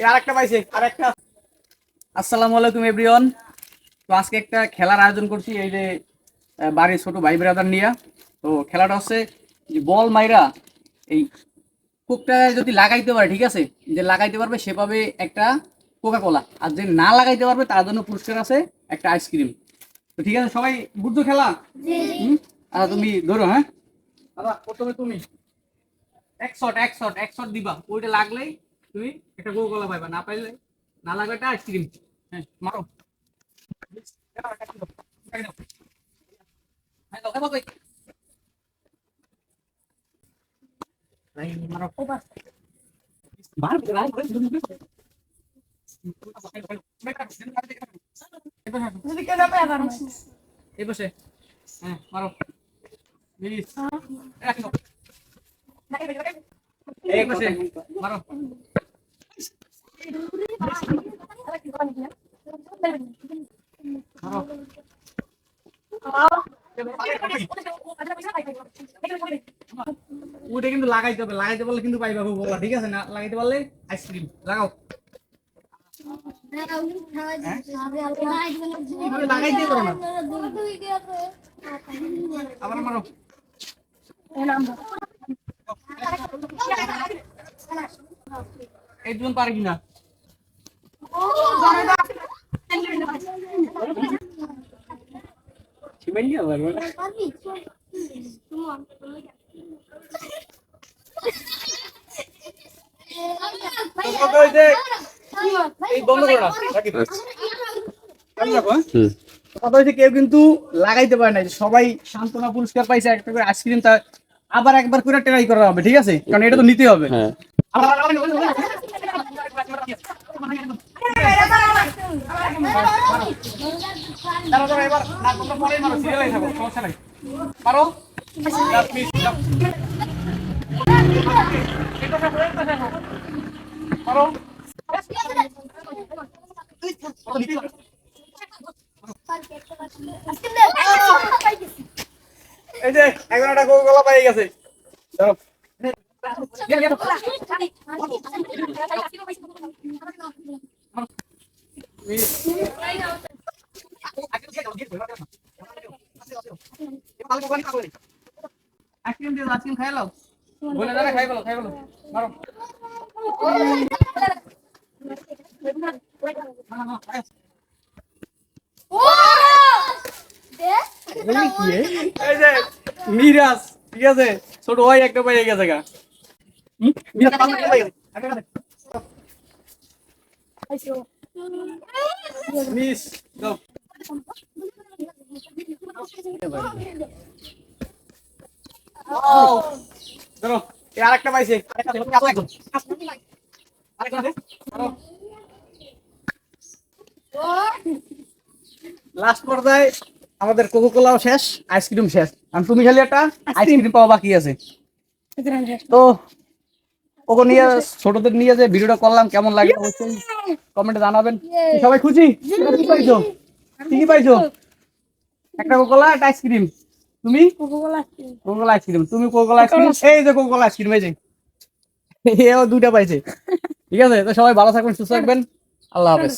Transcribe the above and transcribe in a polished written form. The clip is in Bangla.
আরেকটা পাইছে আরেকটা। আসসালামু আলাইকুম এভরিওয়ান। তো আজকে একটা খেলার আয়োজন করছি, এই যে বাড়ির ছোট ভাই ব্রাদার নিয়ে। তো খেলাটা হচ্ছে যে বল মাইরা এই কোকটা যদি লাগাইতে পারে, ঠিক আছে, যে লাগাইতে পারবে সে পাবে একটা কোকা কোলা, আর যে না লাগাইতে পারবে তার জন্য পুরস্কার আছে একটা আইসক্রিম। তো ঠিক আছে, সবাই বুঝছো খেলা? আচ্ছা তুমি ধরো। হ্যাঁ দাদা, প্রথমে তুমি এক শট এক শট এক শট দিবা, ওইটা লাগলেই তুমি একটা কোকা কোলা পাইবা, না পাইলে না লাগবে একটা আইসক্রিম। হ্যাঁ মারো। এই বসে। হ্যাঁ মারো। এই বসে মারো। ওটা কিন্তু লাগাইতে হবে, লাগাইতে পারলে কিন্তু পাইবা বলা, ঠিক আছে? না লাগাইতে পারলে আইসক্রিম লাগাও। লাগাইতে পারো না, আবার মারো। এই দুজন পারে কিনা? কেউ কিন্তু লাগাইতে পারে না, সবাই সান্ত্বনা পুরস্কার পাইছে, একটা করে আইসক্রিম। তা আবার একবার করে ট্রাই করা হবে, ঠিক আছে? কারণ এটা তো নিতে হবে। এই যে এখন একটা কোকা পাই গেছে। আইসক্রিম দিয়ে আইসক্রিম খাই লাও, বলে দাঁড়া খাই বলো খাই বলো মারো। এই যে মিরাজ, ঠিক আছে, ছোট ভাই একটা পাইয়ে গেছে গা। মিস দাও। ধরো এই আরেকটা পাইছে, লাস্ট পর্যায়ে আমাদের কোকা কোলাও শেষ, আইসক্রিম শেষ, আর তুমি খালি একটা আইসক্রিম পাওয়া বাকি আছে। তো ওকে নিয়ে, ছোটদের নিয়ে যে ভিডিওটা করলাম, কেমন লাগে অবশ্যই কমেন্টে জানাবেন। সবাই খুশি? কি পাইছো? কি পাইছো? একটা কোকা কোলা, একটা আইসক্রিম। তুমি কোকা কোলা আইসক্রিম, তুমি কোকা কোলা আইসক্রিম। এই যে কোকা কোলা আইসক্রিম, এই যে এও দুইটা পাইছে। ঠিক আছে, তো সবাই ভালো থাকবেন, সুস্থ থাকবেন। আল্লাহ হাফেজ।